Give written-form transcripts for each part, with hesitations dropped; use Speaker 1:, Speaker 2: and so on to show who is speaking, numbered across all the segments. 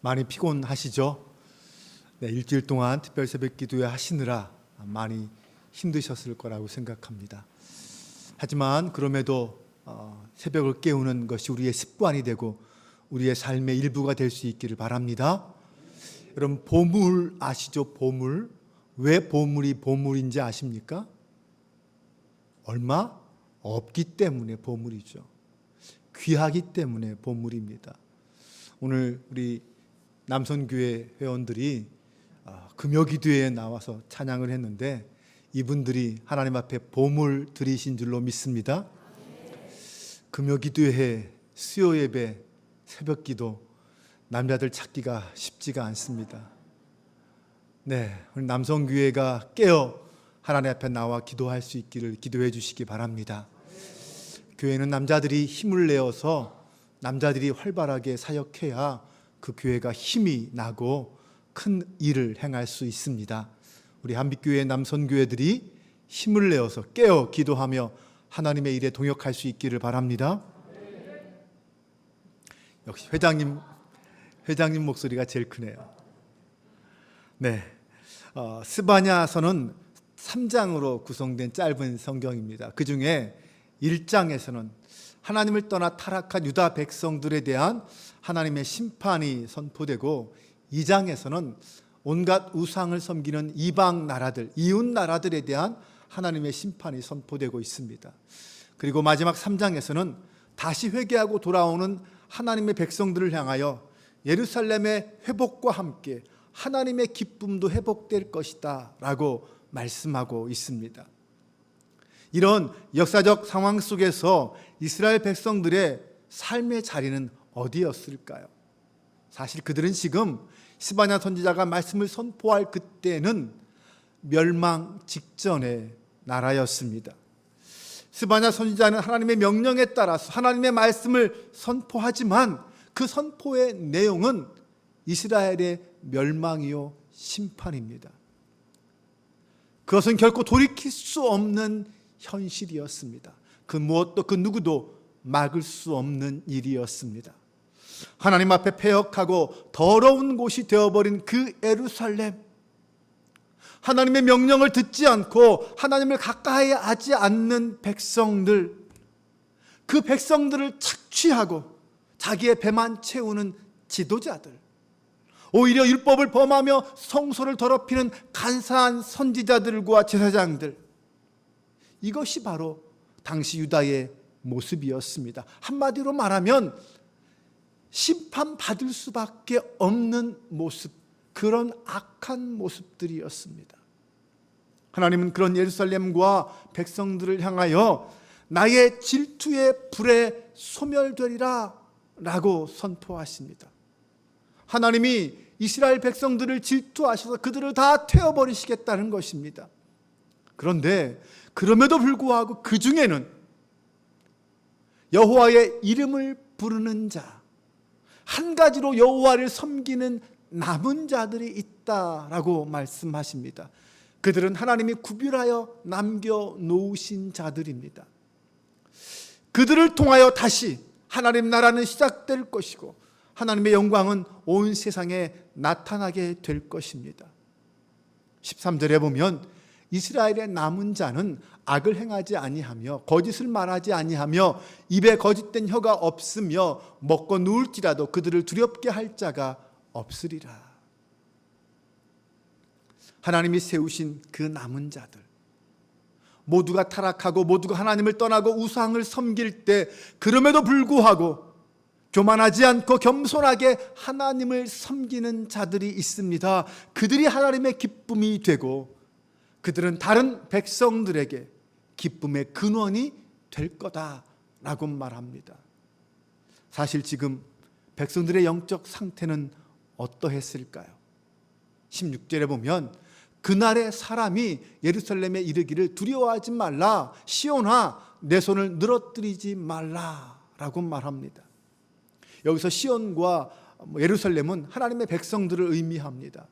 Speaker 1: 많이 피곤하시죠? 네, 일주일 동안 특별 새벽 기도회 하시느라 많이 힘드셨을 거라고 생각합니다. 하지만 그럼에도 새벽을 깨우는 것이 우리의 습관이 되고 우리의 삶의 일부가 될 수 있기를 바랍니다. 여러분, 보물 아시죠? 보물. 왜 보물이 보물인지 아십니까? 얼마 없기 때문에 보물이죠. 귀하기 때문에 보물입니다. 오늘 우리 남선교회 회원들이 금요기도회에 나와서 찬양을 했는데 이분들이 하나님 앞에 보물 드리신 줄로 믿습니다. 금요기도회, 수요예배, 새벽기도 남자들 찾기가 쉽지가 않습니다. 네, 우리 남성교회가 깨어 하나님 앞에 나와 기도할 수 있기를 기도해 주시기 바랍니다. 교회는 남자들이 힘을 내어서 남자들이 활발하게 사역해야 그 교회가 힘이 나고 큰 일을 행할 수 있습니다. 우리 한빛교회 남선교회들이 힘을 내어서 깨어 기도하며 하나님의 일에 동역할 수 있기를 바랍니다. 역시 회장님 목소리가 제일 크네요. 네, 스바냐서는 3장으로 구성된 짧은 성경입니다. 그 중에 1장에서는 하나님을 떠나 타락한 유다 백성들에 대한 하나님의 심판이 선포되고 2장에서는 온갖 우상을 섬기는 이방 나라들, 이웃 나라들에 대한 하나님의 심판이 선포되고 있습니다. 그리고 마지막 3장에서는 다시 회개하고 돌아오는 하나님의 백성들을 향하여 예루살렘의 회복과 함께 하나님의 기쁨도 회복될 것이다 라고 말씀하고 있습니다. 이런 역사적 상황 속에서 이스라엘 백성들의 삶의 자리는 어디였을까요? 사실 그들은 지금 스바냐 선지자가 말씀을 선포할 그때는 멸망 직전의 나라였습니다. 스바냐 선지자는 하나님의 명령에 따라서 하나님의 말씀을 선포하지만 그 선포의 내용은 이스라엘의 멸망이요 심판입니다. 그것은 결코 돌이킬 수 없는 현실이었습니다. 그 무엇도 그 누구도 막을 수 없는 일이었습니다. 하나님 앞에 패역하고 더러운 곳이 되어버린 그 예루살렘, 하나님의 명령을 듣지 않고 하나님을 가까이 하지 않는 백성들, 그 백성들을 착취하고 자기의 배만 채우는 지도자들, 오히려 율법을 범하며 성소를 더럽히는 간사한 선지자들과 제사장들, 이것이 바로 당시 유다의 모습이었습니다. 한마디로 말하면 심판받을 수밖에 없는 모습, 그런 악한 모습들이었습니다. 하나님은 그런 예루살렘과 백성들을 향하여 나의 질투의 불에 소멸되리라 라고 선포하십니다. 하나님이 이스라엘 백성들을 질투하셔서 그들을 다 태워버리시겠다는 것입니다. 그런데 그럼에도 불구하고 그 중에는 여호와의 이름을 부르는 자, 한 가지로 여호와를 섬기는 남은 자들이 있다라고 말씀하십니다. 그들은 하나님이 구별하여 남겨놓으신 자들입니다. 그들을 통하여 다시 하나님 나라는 시작될 것이고 하나님의 영광은 온 세상에 나타나게 될 것입니다. 13절에 보면 이스라엘의 남은 자는 악을 행하지 아니하며 거짓을 말하지 아니하며 입에 거짓된 혀가 없으며 먹고 누울지라도 그들을 두렵게 할 자가 없으리라. 하나님이 세우신 그 남은 자들, 모두가 타락하고 모두가 하나님을 떠나고 우상을 섬길 때 그럼에도 불구하고 교만하지 않고 겸손하게 하나님을 섬기는 자들이 있습니다. 그들이 하나님의 기쁨이 되고 그들은 다른 백성들에게 기쁨의 근원이 될 거다라고 말합니다. 사실 지금 백성들의 영적 상태는 어떠했을까요? 16절에 보면 그날의 사람이 예루살렘에 이르기를 두려워하지 말라, 시온아 내 손을 늘어뜨리지 말라라고 말합니다. 여기서 시온과 예루살렘은 하나님의 백성들을 의미합니다.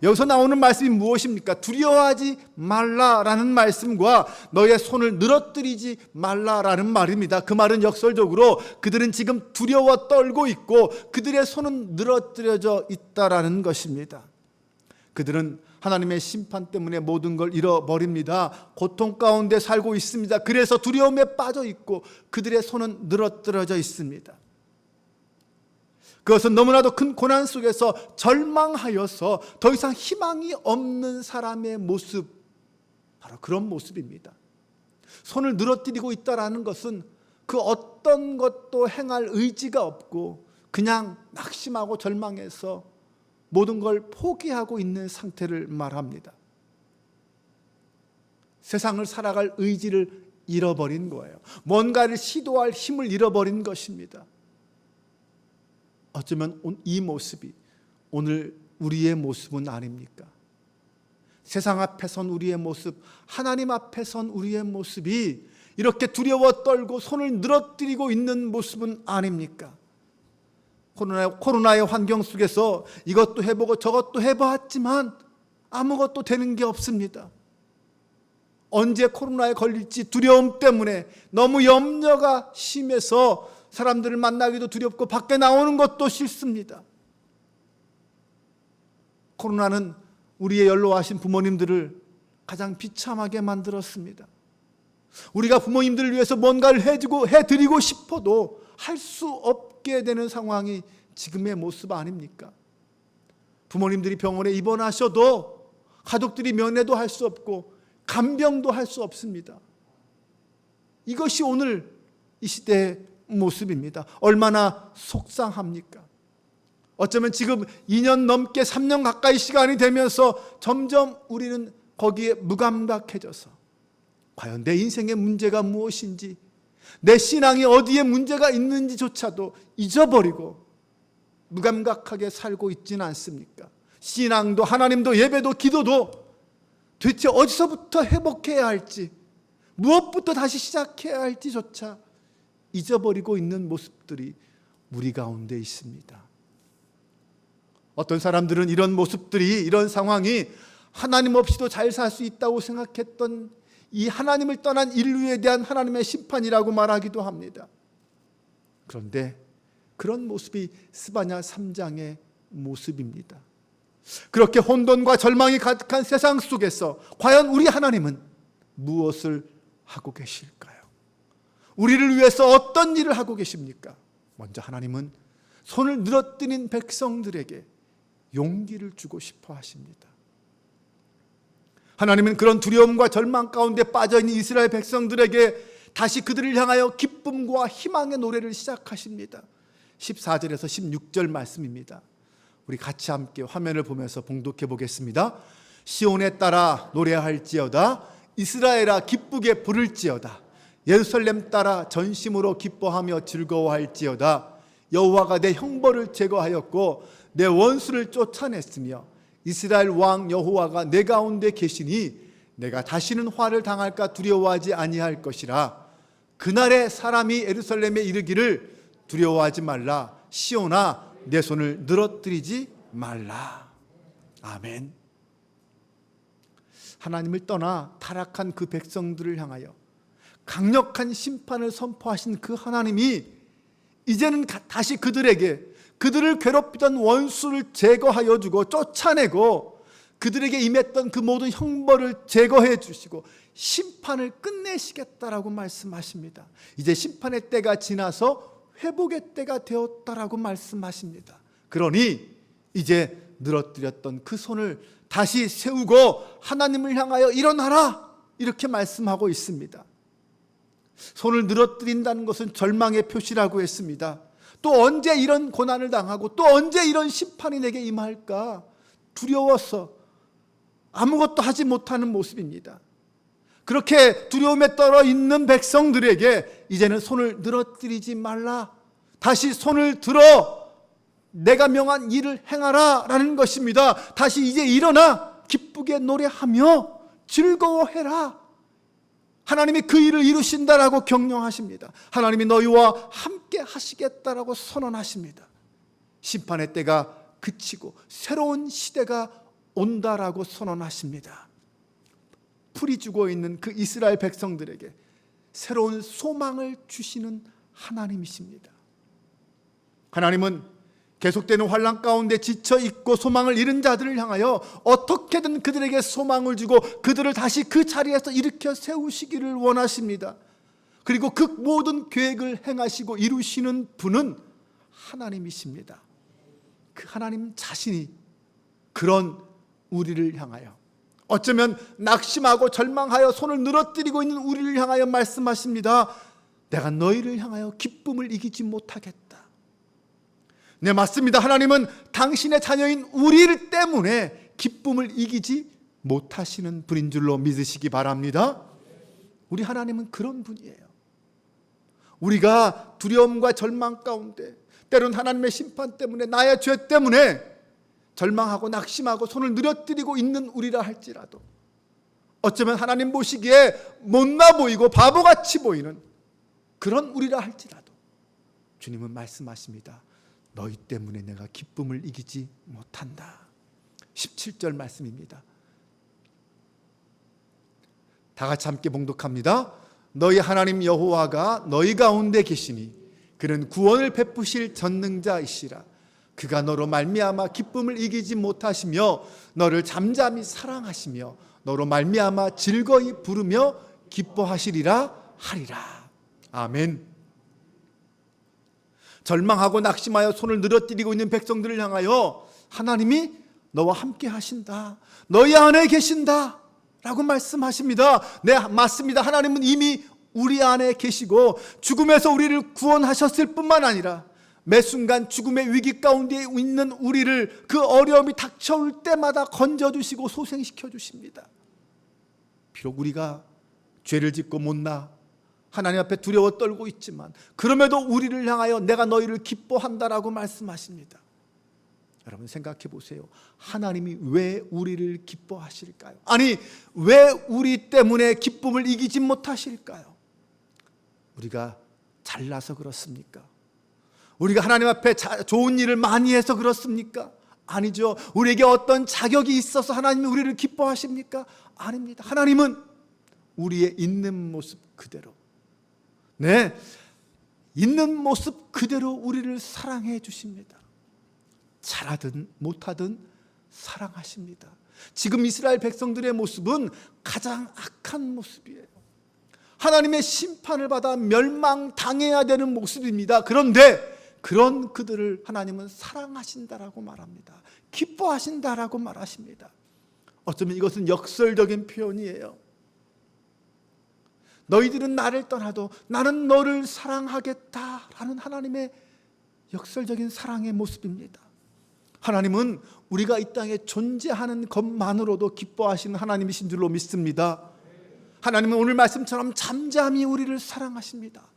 Speaker 1: 여기서 나오는 말씀이 무엇입니까? 두려워하지 말라라는 말씀과 너의 손을 늘어뜨리지 말라라는 말입니다. 그 말은 역설적으로 그들은 지금 두려워 떨고 있고 그들의 손은 늘어뜨려져 있다라는 것입니다. 그들은 하나님의 심판 때문에 모든 걸 잃어버립니다. 고통 가운데 살고 있습니다. 그래서 두려움에 빠져 있고 그들의 손은 늘어뜨려져 있습니다. 그것은 너무나도 큰 고난 속에서 절망하여서 더 이상 희망이 없는 사람의 모습, 바로 그런 모습입니다. 손을 늘어뜨리고 있다는 것은 그 어떤 것도 행할 의지가 없고 그냥 낙심하고 절망해서 모든 걸 포기하고 있는 상태를 말합니다. 세상을 살아갈 의지를 잃어버린 거예요. 뭔가를 시도할 힘을 잃어버린 것입니다. 어쩌면 이 모습이 오늘 우리의 모습은 아닙니까? 세상 앞에 선 우리의 모습, 하나님 앞에 선 우리의 모습이 이렇게 두려워 떨고 손을 늘어뜨리고 있는 모습은 아닙니까? 코로나의 환경 속에서 이것도 해보고 저것도 해봤지만 아무것도 되는 게 없습니다. 언제 코로나에 걸릴지 두려움 때문에 너무 염려가 심해서 사람들을 만나기도 두렵고 밖에 나오는 것도 싫습니다. 코로나는 우리의 연로하신 부모님들을 가장 비참하게 만들었습니다. 우리가 부모님들을 위해서 뭔가를 해드리고 싶어도 할 수 없게 되는 상황이 지금의 모습 아닙니까? 부모님들이 병원에 입원하셔도 가족들이 면회도 할 수 없고 간병도 할 수 없습니다. 이것이 오늘 이 시대의 모습입니다. 얼마나 속상합니까? 어쩌면 지금 2년 넘게 3년 가까이 시간이 되면서 점점 우리는 거기에 무감각해져서 과연 내 인생의 문제가 무엇인지, 내 신앙이 어디에 문제가 있는지조차도 잊어버리고 무감각하게 살고 있지는 않습니까? 신앙도 하나님도 예배도 기도도 도대체 어디서부터 회복해야 할지, 무엇부터 다시 시작해야 할지조차 잊어버리고 있는 모습들이 우리 가운데 있습니다. 어떤 사람들은 이런 모습들이, 이런 상황이 하나님 없이도 잘 살 수 있다고 생각했던 이 하나님을 떠난 인류에 대한 하나님의 심판이라고 말하기도 합니다. 그런데 그런 모습이 스바냐 3장의 모습입니다. 그렇게 혼돈과 절망이 가득한 세상 속에서 과연 우리 하나님은 무엇을 하고 계실까요? 우리를 위해서 어떤 일을 하고 계십니까? 먼저 하나님은 손을 늘어뜨린 백성들에게 용기를 주고 싶어 하십니다. 하나님은 그런 두려움과 절망 가운데 빠져있는 이스라엘 백성들에게 다시 그들을 향하여 기쁨과 희망의 노래를 시작하십니다. 14절에서 16절 말씀입니다. 우리 같이 함께 화면을 보면서 봉독해 보겠습니다. 시온에 따라 노래할지어다, 이스라엘아 기쁘게 부를지어다, 예루살렘 따라 전심으로 기뻐하며 즐거워할지어다. 여호와가 내 형벌을 제거하였고 내 원수를 쫓아냈으며 이스라엘 왕 여호와가 내 가운데 계시니 내가 다시는 화를 당할까 두려워하지 아니할 것이라. 그날에 사람이 예루살렘에 이르기를 두려워하지 말라, 시온아 내 손을 늘어뜨리지 말라. 아멘. 하나님을 떠나 타락한 그 백성들을 향하여 강력한 심판을 선포하신 그 하나님이 이제는 다시 그들을 괴롭히던 원수를 제거하여 주고 쫓아내고 그들에게 임했던 그 모든 형벌을 제거해 주시고 심판을 끝내시겠다라고 말씀하십니다. 이제 심판의 때가 지나서 회복의 때가 되었다라고 말씀하십니다. 그러니 이제 늘어뜨렸던 그 손을 다시 세우고 하나님을 향하여 일어나라, 이렇게 말씀하고 있습니다. 손을 늘어뜨린다는 것은 절망의 표시라고 했습니다. 또 언제 이런 고난을 당하고 또 언제 이런 심판이 내게 임할까 두려워서 아무것도 하지 못하는 모습입니다. 그렇게 두려움에 떨어 있는 백성들에게 이제는 손을 늘어뜨리지 말라, 다시 손을 들어 내가 명한 일을 행하라 라는 것입니다. 다시 이제 일어나 기쁘게 노래하며 즐거워해라. 하나님이 그 일을 이루신다라고 격려하십니다. 하나님이 너희와 함께 하시겠다라고 선언하십니다. 심판의 때가 그치고 새로운 시대가 온다라고 선언하십니다. 풀이 죽어 있는 그 이스라엘 백성들에게 새로운 소망을 주시는 하나님이십니다. 하나님은 계속되는 환난 가운데 지쳐 있고 소망을 잃은 자들을 향하여 어떻게든 그들에게 소망을 주고 그들을 다시 그 자리에서 일으켜 세우시기를 원하십니다. 그리고 그 모든 계획을 행하시고 이루시는 분은 하나님이십니다. 그 하나님 자신이 그런 우리를 향하여 어쩌면 낙심하고 절망하여 손을 늘어뜨리고 있는 우리를 향하여 말씀하십니다. 내가 너희를 향하여 기쁨을 이기지 못하겠다. 네, 맞습니다. 하나님은 당신의 자녀인 우리를 때문에 기쁨을 이기지 못하시는 분인 줄로 믿으시기 바랍니다. 우리 하나님은 그런 분이에요. 우리가 두려움과 절망 가운데 때론 하나님의 심판 때문에 나의 죄 때문에 절망하고 낙심하고 손을 늘어뜨리고 있는 우리라 할지라도 어쩌면 하나님 보시기에 못나 보이고 바보같이 보이는 그런 우리라 할지라도 주님은 말씀하십니다. 너희 때문에 내가 기쁨을 이기지 못한다. 17절 말씀입니다. 다 같이 함께 봉독합니다. 너희 하나님 여호와가 너희 가운데 계시니 그는 구원을 베푸실 전능자이시라. 그가 너로 말미암아 기쁨을 이기지 못하시며 너를 잠잠히 사랑하시며 너로 말미암아 즐거이 부르며 기뻐하시리라 하리라. 아멘. 절망하고 낙심하여 손을 늘어뜨리고 있는 백성들을 향하여 하나님이 너와 함께 하신다. 너희 안에 계신다 라고 말씀하십니다. 네, 맞습니다. 하나님은 이미 우리 안에 계시고 죽음에서 우리를 구원하셨을 뿐만 아니라 매 순간 죽음의 위기 가운데 있는 우리를 그 어려움이 닥쳐올 때마다 건져주시고 소생시켜 주십니다. 비록 우리가 죄를 짓고 못나 하나님 앞에 두려워 떨고 있지만 그럼에도 우리를 향하여 내가 너희를 기뻐한다라고 말씀하십니다. 여러분 생각해 보세요. 하나님이 왜 우리를 기뻐하실까요? 아니, 왜 우리 때문에 기쁨을 이기지 못하실까요? 우리가 잘나서 그렇습니까? 우리가 하나님 앞에 좋은 일을 많이 해서 그렇습니까? 아니죠. 우리에게 어떤 자격이 있어서 하나님이 우리를 기뻐하십니까? 아닙니다. 하나님은 우리의 있는 모습 그대로, 네, 있는 모습 그대로 우리를 사랑해 주십니다. 잘하든 못하든 사랑하십니다. 지금 이스라엘 백성들의 모습은 가장 악한 모습이에요. 하나님의 심판을 받아 멸망당해야 되는 모습입니다. 그런데 그런 그들을 하나님은 사랑하신다라고 말합니다. 기뻐하신다라고 말하십니다. 어쩌면 이것은 역설적인 표현이에요. 너희들은 나를 떠나도 나는 너를 사랑하겠다라는 하나님의 역설적인 사랑의 모습입니다. 하나님은 우리가 이 땅에 존재하는 것만으로도 기뻐하시는 하나님이신 줄로 믿습니다. 하나님은 오늘 말씀처럼 잠잠히 우리를 사랑하십니다.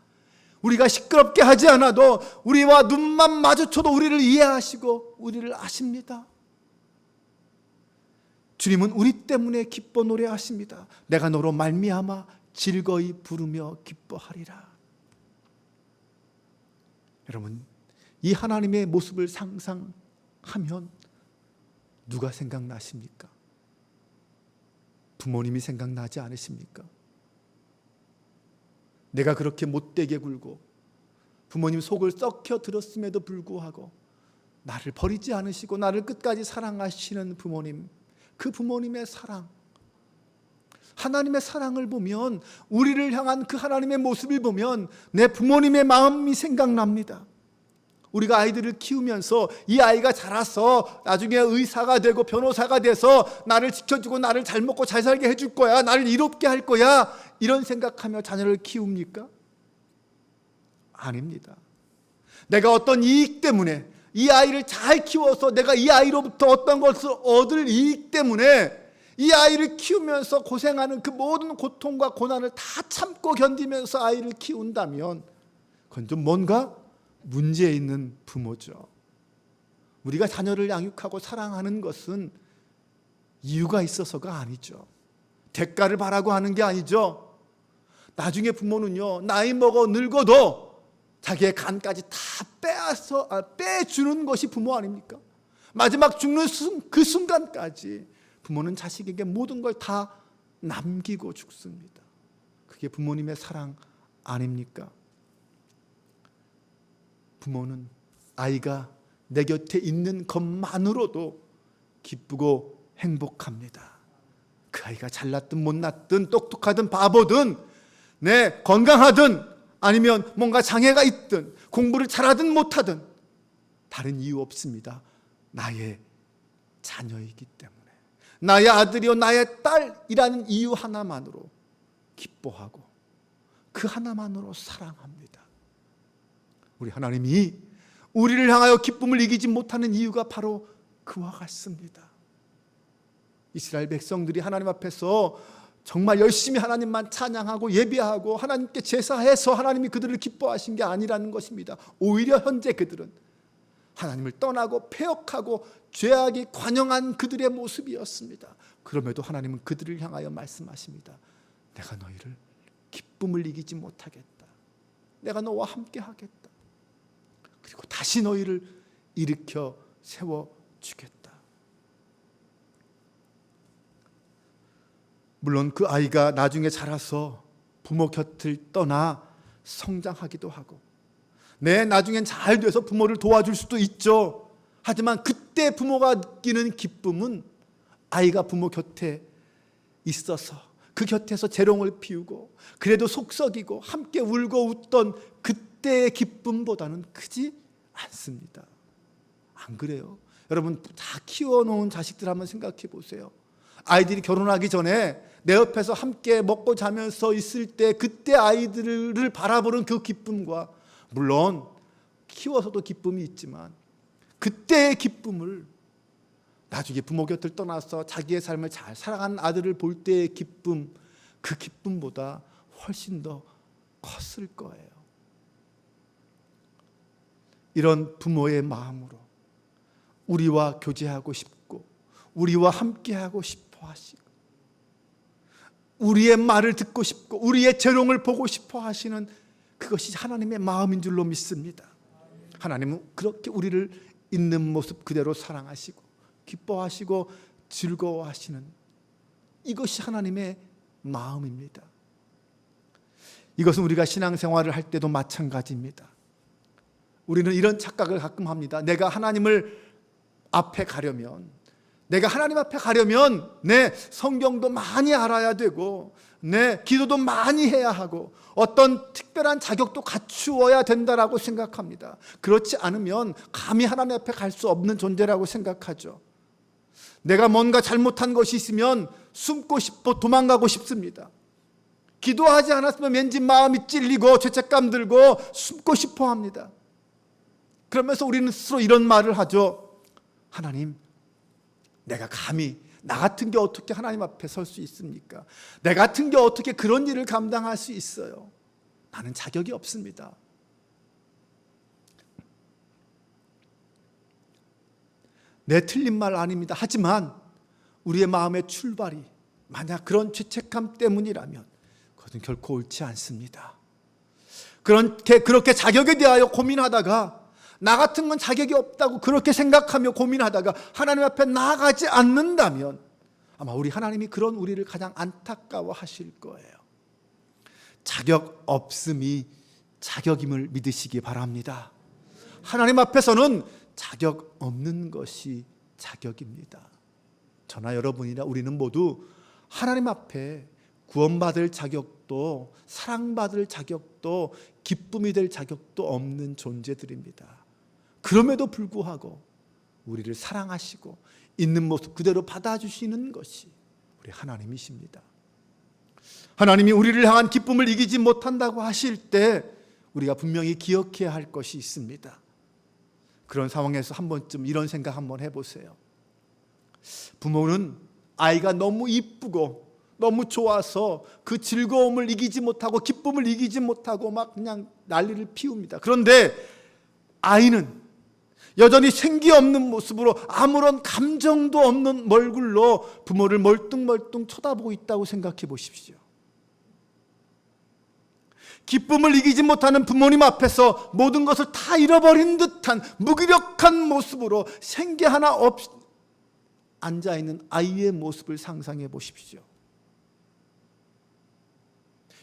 Speaker 1: 우리가 시끄럽게 하지 않아도 우리와 눈만 마주쳐도 우리를 이해하시고 우리를 아십니다. 주님은 우리 때문에 기뻐 노래하십니다. 내가 너로 말미암아 즐거이 부르며 기뻐하리라. 여러분, 이 하나님의 모습을 상상하면 누가 생각나십니까? 부모님이 생각나지 않으십니까? 내가 그렇게 못되게 굴고 부모님 속을 썩혀 들었음에도 불구하고 나를 버리지 않으시고 나를 끝까지 사랑하시는 부모님, 그 부모님의 사랑, 하나님의 사랑을 보면, 우리를 향한 그 하나님의 모습을 보면 내 부모님의 마음이 생각납니다. 우리가 아이들을 키우면서 이 아이가 자라서 나중에 의사가 되고 변호사가 돼서 나를 지켜주고 나를 잘 먹고 잘 살게 해줄 거야, 나를 이롭게 할 거야, 이런 생각하며 자녀를 키웁니까? 아닙니다. 내가 어떤 이익 때문에 이 아이를 잘 키워서 내가 이 아이로부터 어떤 것을 얻을 이익 때문에 이 아이를 키우면서 고생하는 그 모든 고통과 고난을 다 참고 견디면서 아이를 키운다면 그건 좀 뭔가 문제 있는 부모죠. 우리가 자녀를 양육하고 사랑하는 것은 이유가 있어서가 아니죠. 대가를 바라고 하는 게 아니죠. 나중에 부모는요, 나이 먹어 늙어도 자기의 간까지 다 빼주는 것이 부모 아닙니까? 마지막 죽는 그 순간까지 부모는 자식에게 모든 걸 다 남기고 죽습니다. 그게 부모님의 사랑 아닙니까? 부모는 아이가 내 곁에 있는 것만으로도 기쁘고 행복합니다. 그 아이가 잘났든 못났든 똑똑하든 바보든 건강하든 아니면 뭔가 장애가 있든 공부를 잘하든 못하든 다른 이유 없습니다. 나의 자녀이기 때문에, 나의 아들이요 나의 딸이라는 이유 하나만으로 기뻐하고 그 하나만으로 사랑합니다. 우리 하나님이 우리를 향하여 기쁨을 이기지 못하는 이유가 바로 그와 같습니다. 이스라엘 백성들이 하나님 앞에서 정말 열심히 하나님만 찬양하고 예배하고 하나님께 제사해서 하나님이 그들을 기뻐하신 게 아니라는 것입니다. 오히려 현재 그들은 하나님을 떠나고 패역하고 죄악이 관영한 그들의 모습이었습니다. 그럼에도 하나님은 그들을 향하여 말씀하십니다. 내가 너희를 기쁨을 이기지 못하겠다. 내가 너와 함께 하겠다. 그리고 다시 너희를 일으켜 세워주겠다. 물론 그 아이가 나중에 자라서 부모 곁을 떠나 성장하기도 하고 나중엔 잘 돼서 부모를 도와줄 수도 있죠. 하지만 그때 부모가 느끼는 기쁨은 아이가 부모 곁에 있어서 그 곁에서 재롱을 피우고 그래도 속썩이고 함께 울고 웃던 그때의 기쁨보다는 크지 않습니다. 안 그래요? 여러분 다 키워놓은 자식들 한번 생각해 보세요. 아이들이 결혼하기 전에 내 옆에서 함께 먹고 자면서 있을 때 그때 아이들을 바라보는 그 기쁨과 물론 키워서도 기쁨이 있지만 그때의 기쁨을 나중에 부모 곁을 떠나서 자기의 삶을 잘 살아가는 아들을 볼 때의 기쁨, 그 기쁨보다 훨씬 더 컸을 거예요. 이런 부모의 마음으로 우리와 교제하고 싶고 우리와 함께하고 싶어 하시고 우리의 말을 듣고 싶고 우리의 재롱을 보고 싶어 하시는 그것이 하나님의 마음인 줄로 믿습니다. 하나님은 그렇게 우리를 있는 모습 그대로 사랑하시고 기뻐하시고 즐거워하시는 이것이 하나님의 마음입니다. 이것은 우리가 신앙생활을 할 때도 마찬가지입니다. 우리는 이런 착각을 가끔 합니다. 내가 하나님을 앞에 가려면 내가 하나님 앞에 가려면 성경도 많이 알아야 되고 기도도 많이 해야 하고 어떤 특별한 자격도 갖추어야 된다라고 생각합니다. 그렇지 않으면 감히 하나님 앞에 갈 수 없는 존재라고 생각하죠. 내가 뭔가 잘못한 것이 있으면 숨고 싶고 도망가고 싶습니다. 기도하지 않았으면 왠지 마음이 찔리고 죄책감 들고 숨고 싶어 합니다. 그러면서 우리는 스스로 이런 말을 하죠. 하나님, 내가 감히 나 같은 게 어떻게 하나님 앞에 설 수 있습니까? 내 같은 게 어떻게 그런 일을 감당할 수 있어요? 나는 자격이 없습니다. 틀린 말 아닙니다. 하지만 우리의 마음의 출발이 만약 그런 죄책감 때문이라면 그것은 결코 옳지 않습니다. 그렇게 자격에 대하여 고민하다가 나 같은 건 자격이 없다고 그렇게 생각하며 고민하다가 하나님 앞에 나아가지 않는다면 아마 우리 하나님이 그런 우리를 가장 안타까워하실 거예요. 자격 없음이 자격임을 믿으시기 바랍니다. 하나님 앞에서는 자격 없는 것이 자격입니다. 저나 여러분이나 우리는 모두 하나님 앞에 구원받을 자격도 사랑받을 자격도 기쁨이 될 자격도 없는 존재들입니다. 그럼에도 불구하고 우리를 사랑하시고 있는 모습 그대로 받아주시는 것이 우리 하나님이십니다. 하나님이 우리를 향한 기쁨을 이기지 못한다고 하실 때 우리가 분명히 기억해야 할 것이 있습니다. 그런 상황에서 한 번쯤 이런 생각 한번 해보세요. 부모는 아이가 너무 이쁘고 너무 좋아서 그 즐거움을 이기지 못하고 기쁨을 이기지 못하고 막 그냥 난리를 피웁니다. 그런데 아이는 여전히 생기 없는 모습으로 아무런 감정도 없는 얼굴로 부모를 멀뚱멀뚱 쳐다보고 있다고 생각해 보십시오. 기쁨을 이기지 못하는 부모님 앞에서 모든 것을 다 잃어버린 듯한 무기력한 모습으로 생계 하나 없이 앉아있는 아이의 모습을 상상해 보십시오.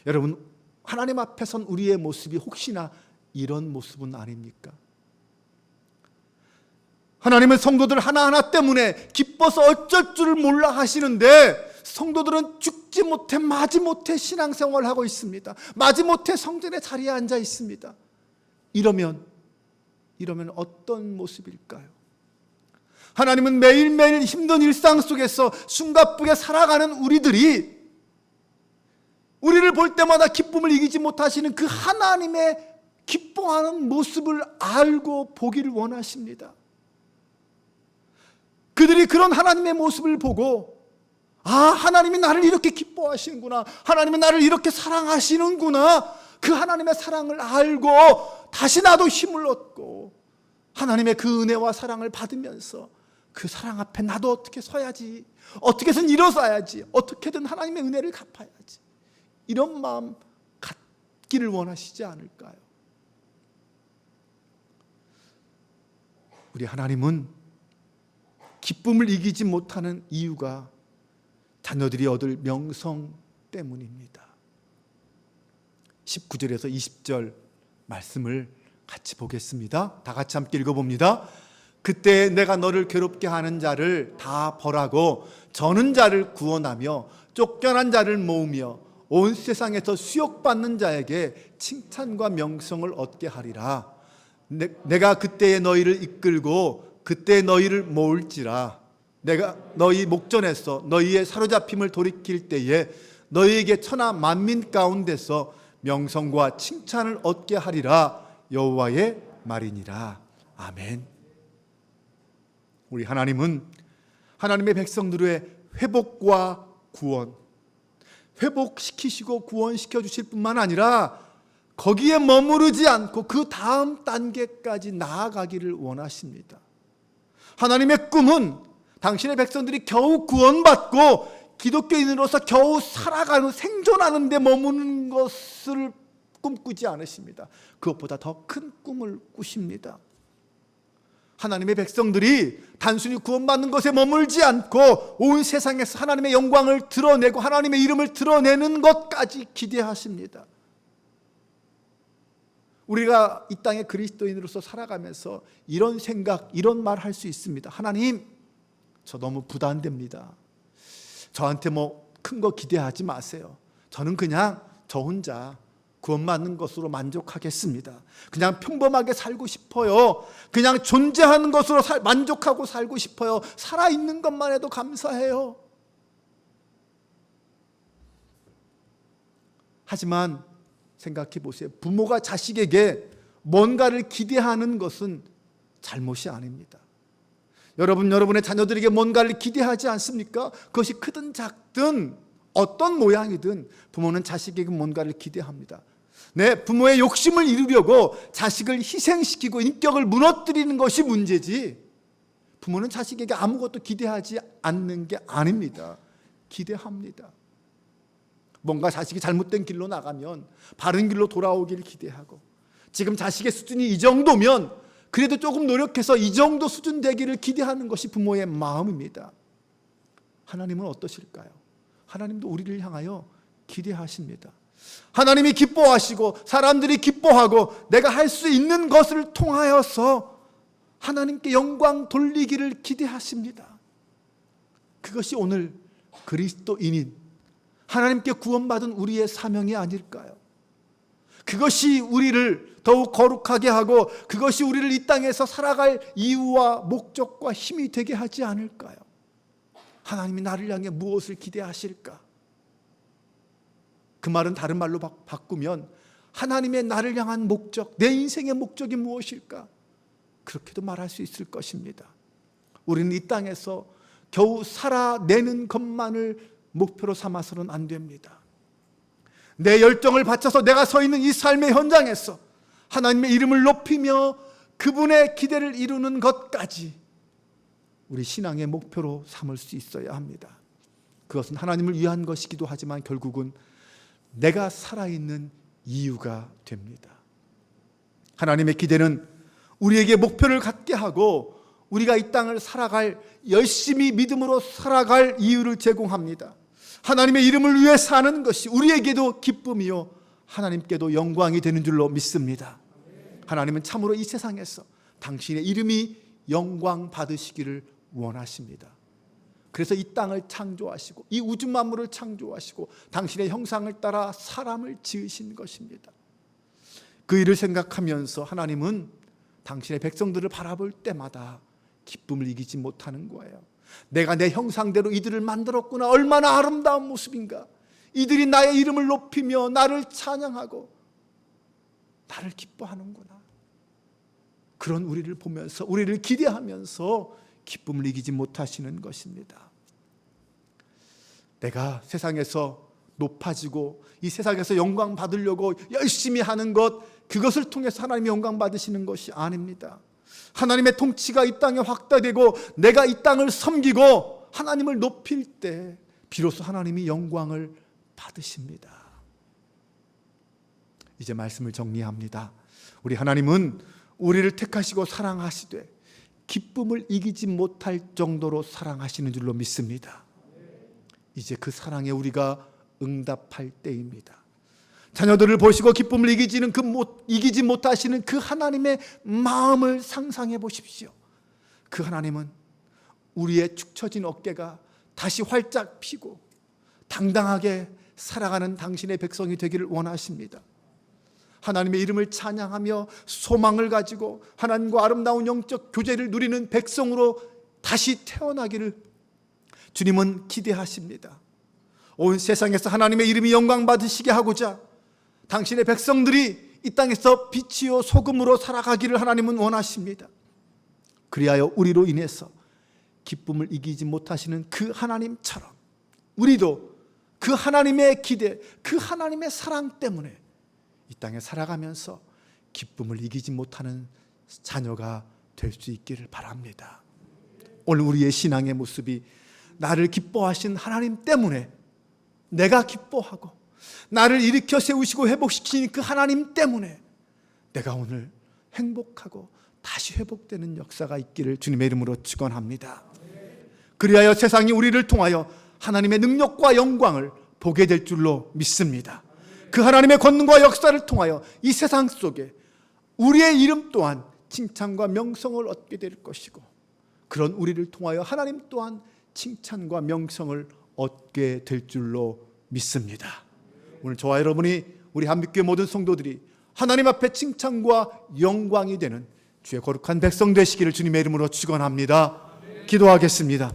Speaker 1: 여러분, 하나님 앞에 선 우리의 모습이 혹시나 이런 모습은 아닙니까? 하나님은 성도들 하나하나 때문에 기뻐서 어쩔 줄을 몰라 하시는데 성도들은 죽지 못해 마지못해 신앙생활을 하고 있습니다. 마지못해 성전의 자리에 앉아 있습니다. 이러면 어떤 모습일까요? 하나님은 매일매일 힘든 일상 속에서 숨가쁘게 살아가는 우리를 볼 때마다 기쁨을 이기지 못하시는 그 하나님의 기뻐하는 모습을 알고 보기를 원하십니다. 그들이 그런 하나님의 모습을 보고 하나님이 나를 이렇게 기뻐하시는구나, 하나님이 나를 이렇게 사랑하시는구나, 그 하나님의 사랑을 알고 다시 나도 힘을 얻고 하나님의 그 은혜와 사랑을 받으면서 그 사랑 앞에 나도 어떻게 서야지, 어떻게든 일어서야지, 어떻게든 하나님의 은혜를 갚아야지, 이런 마음 갖기를 원하시지 않을까요? 우리 하나님은 기쁨을 이기지 못하는 이유가 자녀들이 얻을 명성 때문입니다. 19절에서 20절 말씀을 같이 보겠습니다. 다 같이 함께 읽어봅니다. 그때 내가 너를 괴롭게 하는 자를 다 벌하고 저는 자를 구원하며 쫓겨난 자를 모으며 온 세상에서 수욕받는 자에게 칭찬과 명성을 얻게 하리라. 내가 그때에 너희를 이끌고 그때 너희를 모을지라. 내가 너희 목전에서 너희의 사로잡힘을 돌이킬 때에 너희에게 천하 만민 가운데서 명성과 칭찬을 얻게 하리라. 여호와의 말이니라. 아멘. 우리 하나님은 하나님의 백성들의 회복과 구원, 회복시키시고 구원시켜 주실 뿐만 아니라 거기에 머무르지 않고 그 다음 단계까지 나아가기를 원하십니다. 하나님의 꿈은 당신의 백성들이 겨우 구원받고 기독교인으로서 겨우 살아가는, 생존하는 데 머무는 것을 꿈꾸지 않으십니다. 그것보다 더 큰 꿈을 꾸십니다. 하나님의 백성들이 단순히 구원받는 것에 머물지 않고 온 세상에서 하나님의 영광을 드러내고 하나님의 이름을 드러내는 것까지 기대하십니다. 우리가 이 땅의 그리스도인으로서 살아가면서 이런 생각, 이런 말 할 수 있습니다. 하나님, 저 너무 부담됩니다. 저한테 큰 거 기대하지 마세요. 저는 그냥 저 혼자 구원받는 것으로 만족하겠습니다. 그냥 평범하게 살고 싶어요. 그냥 존재하는 것으로 만족하고 살고 싶어요. 살아있는 것만 해도 감사해요. 하지만 생각해 보세요. 부모가 자식에게 뭔가를 기대하는 것은 잘못이 아닙니다. 여러분의 자녀들에게 뭔가를 기대하지 않습니까? 그것이 크든 작든 어떤 모양이든 부모는 자식에게 뭔가를 기대합니다. 부모의 욕심을 이루려고 자식을 희생시키고 인격을 무너뜨리는 것이 문제지, 부모는 자식에게 아무것도 기대하지 않는 게 아닙니다. 기대합니다. 뭔가 자식이 잘못된 길로 나가면 바른 길로 돌아오기를 기대하고, 지금 자식의 수준이 이 정도면 그래도 조금 노력해서 이 정도 수준 되기를 기대하는 것이 부모의 마음입니다. 하나님은 어떠실까요? 하나님도 우리를 향하여 기대하십니다. 하나님이 기뻐하시고 사람들이 기뻐하고 내가 할 수 있는 것을 통하여서 하나님께 영광 돌리기를 기대하십니다. 그것이 오늘 그리스도인인 하나님께 구원받은 우리의 사명이 아닐까요? 그것이 우리를 더욱 거룩하게 하고 그것이 우리를 이 땅에서 살아갈 이유와 목적과 힘이 되게 하지 않을까요? 하나님이 나를 향해 무엇을 기대하실까? 그 말은 다른 말로 바꾸면 하나님의 나를 향한 목적, 내 인생의 목적이 무엇일까? 그렇게도 말할 수 있을 것입니다. 우리는 이 땅에서 겨우 살아내는 것만을 목표로 삼아서는 안 됩니다. 내 열정을 바쳐서 내가 서 있는 이 삶의 현장에서 하나님의 이름을 높이며 그분의 기대를 이루는 것까지 우리 신앙의 목표로 삼을 수 있어야 합니다. 그것은 하나님을 위한 것이기도 하지만 결국은 내가 살아있는 이유가 됩니다. 하나님의 기대는 우리에게 목표를 갖게 하고 우리가 이 땅을 살아갈, 열심히 믿음으로 살아갈 이유를 제공합니다. 하나님의 이름을 위해 사는 것이 우리에게도 기쁨이요 하나님께도 영광이 되는 줄로 믿습니다. 하나님은 참으로 이 세상에서 당신의 이름이 영광 받으시기를 원하십니다. 그래서 이 땅을 창조하시고 이 우주 만물을 창조하시고 당신의 형상을 따라 사람을 지으신 것입니다. 그 일을 생각하면서 하나님은 당신의 백성들을 바라볼 때마다 기쁨을 이기지 못하는 거예요. 내가 내 형상대로 이들을 만들었구나. 얼마나 아름다운 모습인가. 이들이 나의 이름을 높이며 나를 찬양하고 나를 기뻐하는구나. 그런 우리를 보면서, 우리를 기대하면서 기쁨을 이기지 못하시는 것입니다. 내가 세상에서 높아지고 이 세상에서 영광 받으려고 열심히 하는 것, 그것을 통해서 하나님이 영광 받으시는 것이 아닙니다. 하나님의 통치가 이 땅에 확대되고 내가 이 땅을 섬기고 하나님을 높일 때 비로소 하나님이 영광을 받으십니다. 이제 말씀을 정리합니다. 우리 하나님은 우리를 택하시고 사랑하시되 기쁨을 이기지 못할 정도로 사랑하시는 줄로 믿습니다. 이제 그 사랑에 우리가 응답할 때입니다. 자녀들을 보시고 기쁨을 이기지 못하시는 그 하나님의 마음을 상상해 보십시오. 그 하나님은 우리의 축 처진 어깨가 다시 활짝 피고 당당하게 살아가는 당신의 백성이 되기를 원하십니다. 하나님의 이름을 찬양하며 소망을 가지고 하나님과 아름다운 영적 교제를 누리는 백성으로 다시 태어나기를 주님은 기대하십니다. 온 세상에서 하나님의 이름이 영광 받으시게 하고자 당신의 백성들이 이 땅에서 빛이요 소금으로 살아가기를 하나님은 원하십니다. 그리하여 우리로 인해서 기쁨을 이기지 못하시는 그 하나님처럼 우리도 그 하나님의 기대, 그 하나님의 사랑 때문에 이 땅에 살아가면서 기쁨을 이기지 못하는 자녀가 될 수 있기를 바랍니다. 오늘 우리의 신앙의 모습이 나를 기뻐하신 하나님 때문에 내가 기뻐하고 나를 일으켜 세우시고 회복시키는 그 하나님 때문에 내가 오늘 행복하고 다시 회복되는 역사가 있기를 주님의 이름으로 축원합니다. 그리하여 세상이 우리를 통하여 하나님의 능력과 영광을 보게 될 줄로 믿습니다. 그 하나님의 권능과 역사를 통하여 이 세상 속에 우리의 이름 또한 칭찬과 명성을 얻게 될 것이고 그런 우리를 통하여 하나님 또한 칭찬과 명성을 얻게 될 줄로 믿습니다. 오늘 저와 여러분이 우리 한빛교회 모든 성도들이 하나님 앞에 칭찬과 영광이 되는 주의 거룩한 백성 되시기를 주님의 이름으로 축원합니다. 기도하겠습니다.